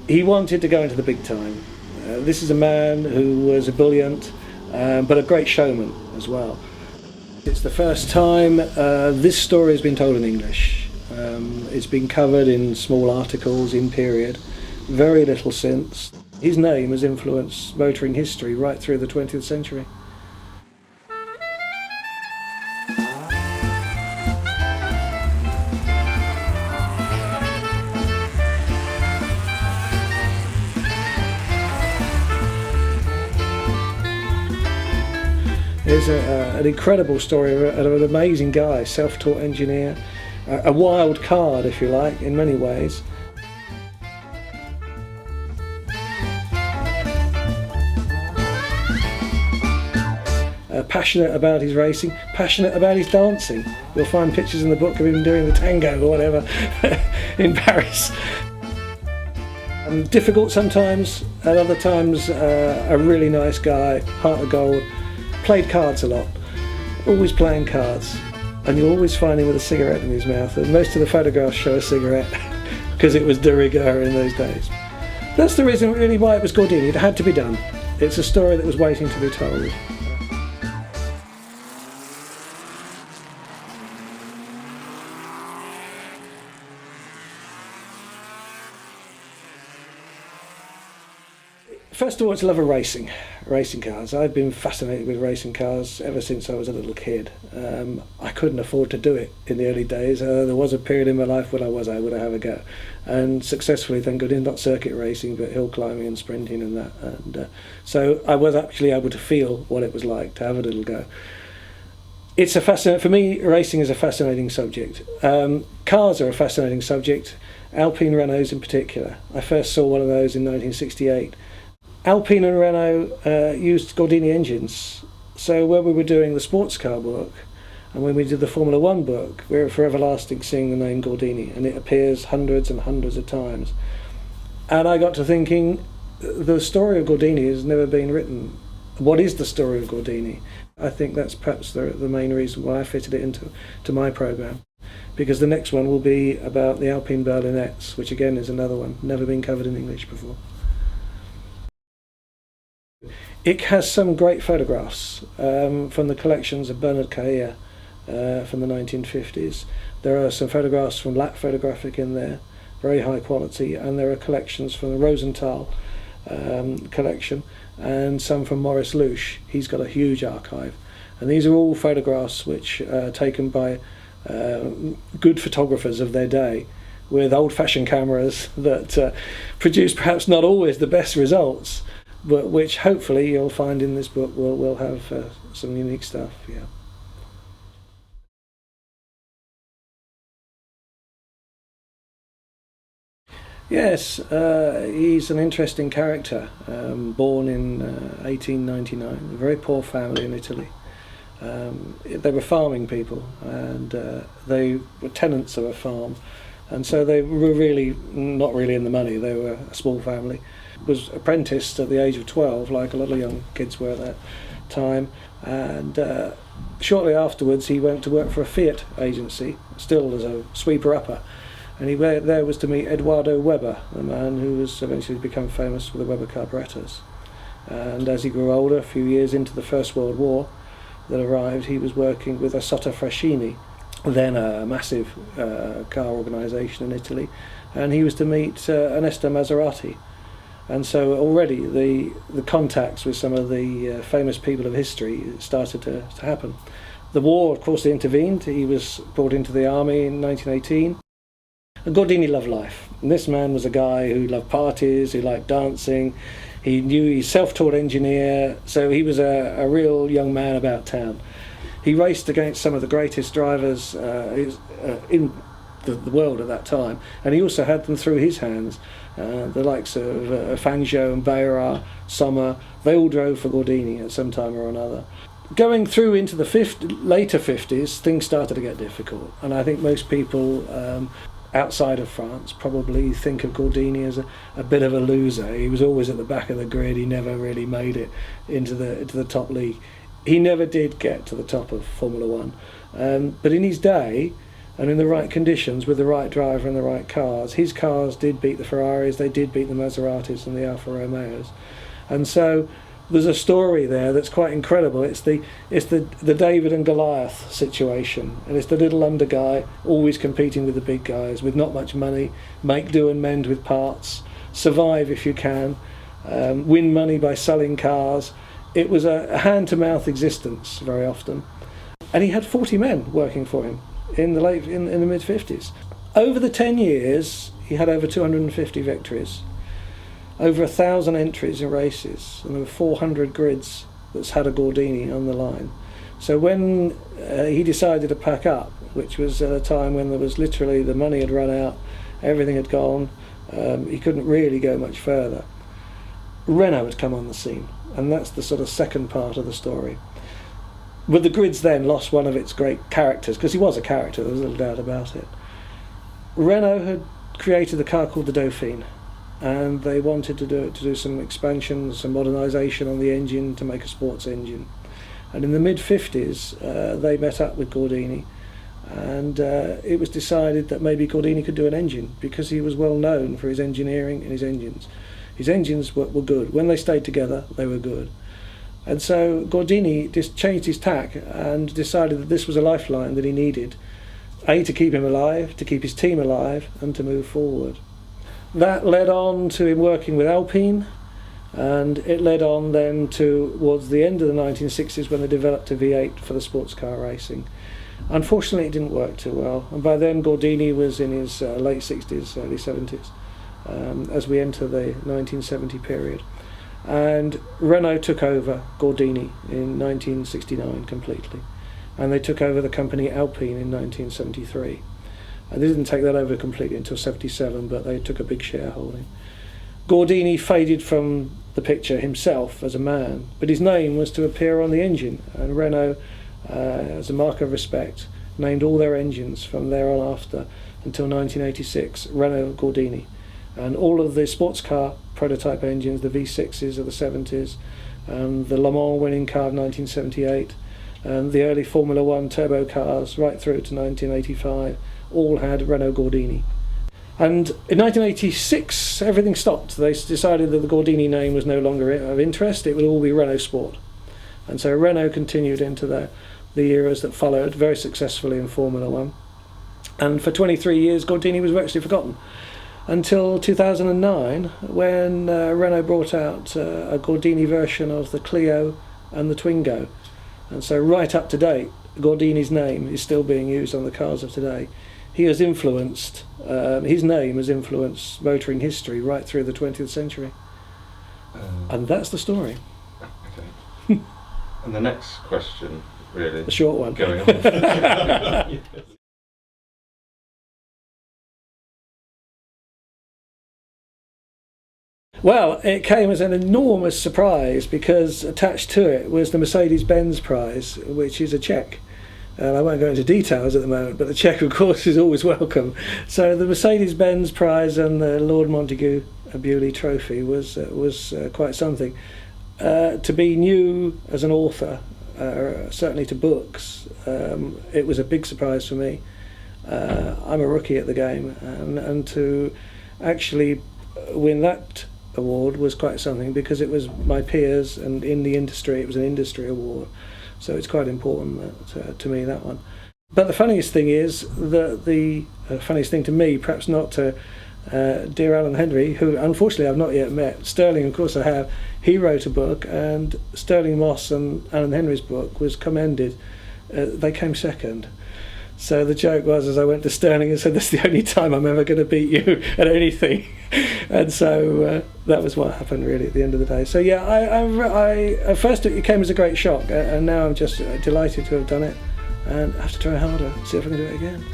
He wanted to go into the big time. This is a man who was ebullient, but a great showman as well. It's the first time this story has been told in English. It's been covered in small articles in period, very little since. His name has influenced motoring history right through the 20th century. There's an incredible story of an amazing guy, self-taught engineer, a wild card, if you like, in many ways. Passionate about his racing, passionate about his dancing. You'll find pictures in the book of him doing the tango or whatever in Paris. Difficult sometimes, at other times a really nice guy, heart of gold. Played cards a lot, always playing cards, and you'll always find him with a cigarette in his mouth, and most of the photographs show a cigarette because it was de rigueur in those days. That's the reason really why it was Gordini. It had to be done. It's a story that was waiting to be told. First of all, it's a love of racing cars. I've been fascinated with racing cars ever since I was a little kid. I couldn't afford to do it in the early days. There was a period in my life when I would have a go. And successfully, thank goodness, not circuit racing, but hill climbing and sprinting and that. And so I was actually able to feel what it was like to have a little go. It's a fascinating, for me, racing is a fascinating subject. Cars are a fascinating subject, Alpine Renaults in particular. I first saw one of those in 1968. Alpine and Renault used Gordini engines, so when we were doing the sports car book and when we did the Formula One book, we were forever lasting seeing the name Gordini, and it appears hundreds and hundreds of times. And I got to thinking, the story of Gordini has never been written. What is the story of Gordini? I think that's perhaps the main reason why I fitted it into my programme, because the next one will be about the Alpine Berlinettes, which again is another one, never been covered in English before. It has some great photographs from the collections of Bernard Cailla from the 1950s. There are some photographs from Lap Photographic in there, very high quality, and there are collections from the Rosenthal collection and some from Maurice Louche. He's got a huge archive. And these are all photographs which are taken by good photographers of their day with old-fashioned cameras that produce perhaps not always the best results, but which hopefully you'll find in this book will have some unique stuff. Yeah. Yes, he's an interesting character. Born in 1899, a very poor family in Italy. They were farming people, and they were tenants of a farm, and so they were really not really in the money. They were a small family. Was apprenticed at the age of 12, like a lot of young kids were at that time, and shortly afterwards he went to work for a Fiat agency, still as a sweeper-upper, and he there was to meet Eduardo Weber, the man who was eventually become famous for the Weber carburetors. And as he grew older, a few years into the First World War that arrived, he was working with Assotta Fraschini, then a massive car organisation in Italy, and he was to meet Ernesto Maserati. And so already the contacts with some of the famous people of history started to happen. The war, of course, intervened. He was brought into the army in 1918. And Gordini loved life. And this man was a guy who loved parties, who liked dancing. He knew he's a self-taught engineer, so he was a real young man about town. He raced against some of the greatest drivers in the world at that time, and he also had them through his hands. The likes of Fangio and Beira, Sommer, they all drove for Gordini at some time or another. Going through into the later 50s, things started to get difficult, and I think most people outside of France probably think of Gordini as a bit of a loser. He was always at the back of the grid. He never really made it into the top league. He never did get to the top of Formula One, but in his day, and in the right conditions with the right driver and the right cars. His cars did beat the Ferraris, they did beat the Maseratis and the Alfa Romeos. And so there's a story there that's quite incredible. It's the David and Goliath situation, and it's the little under guy always competing with the big guys with not much money, make do and mend with parts, survive if you can, win money by selling cars. It was a hand-to-mouth existence very often, and he had 40 men working for him in the mid-50s. Over the 10 years, he had over 250 victories, over 1,000 entries in races, and there were 400 grids that's had a Gordini on the line. So when he decided to pack up, which was at a time when there was literally the money had run out, everything had gone, he couldn't really go much further, Renault had come on the scene, and that's the sort of second part of the story. But the grids then lost one of its great characters, because he was a character, there was little doubt about it. Renault had created a car called the Dauphine, and they wanted to do some expansion, some modernisation on the engine to make a sports engine. And in the mid-50s, they met up with Gordini, and it was decided that maybe Gordini could do an engine, because he was well known for his engineering and his engines. His engines were good. When they stayed together, they were good. And so Gordini just changed his tack and decided that this was a lifeline that he needed, A, to keep him alive, to keep his team alive, and to move forward. That led on to him working with Alpine, and it led on then towards the end of the 1960s when they developed a V8 for the sports car racing. Unfortunately, it didn't work too well, and by then Gordini was in his late 60s, early 70s, as we enter the 1970 period. And Renault took over Gordini in 1969 completely, and they took over the company Alpine in 1973. And they didn't take that over completely until 77, but they took a big shareholding. Gordini faded from the picture himself as a man, but his name was to appear on the engine, and Renault, as a mark of respect, named all their engines from there on after until 1986 Renault Gordini. And all of the sports car prototype engines, the V6s of the 70s, the Le Mans winning car of 1978, and the early Formula One turbo cars right through to 1985, all had Renault Gordini. And in 1986, everything stopped. They decided that the Gordini name was no longer of interest, it would all be Renault Sport. And so Renault continued into the eras that followed, very successfully in Formula One. And for 23 years, Gordini was virtually forgotten, until 2009, when Renault brought out a Gordini version of the Clio and the Twingo. And so right up to date, Gordini's name is still being used on the cars of today. He has influenced, his name has influenced motoring history right through the 20th century. And that's the story. Okay. And the next question, really. A short one. Going on. Well, it came as an enormous surprise because attached to it was the Mercedes-Benz prize, which is a cheque. And I won't go into details at the moment, but the cheque, of course, is always welcome. So the Mercedes-Benz prize and the Lord Montagu Bewley Trophy was quite something. To be new as an author, certainly to books, it was a big surprise for me. I'm a rookie at the game, and to actually win that award was quite something, because it was my peers, and in the industry it was an industry award, so it's quite important to me, that one. But the funniest thing is that the funniest thing to me, perhaps not to dear Alan Henry, who unfortunately I've not yet met. Stirling, of course, I have. He wrote a book, and Stirling Moss and Alan Henry's book was commended. They came second. So the joke was, as I went to Stirling and said, "This is the only time I'm ever going to beat you at anything," and so that was what happened really at the end of the day. So yeah, I at first it came as a great shock, and now I'm just delighted to have done it, and I have to try harder, see if I can do it again.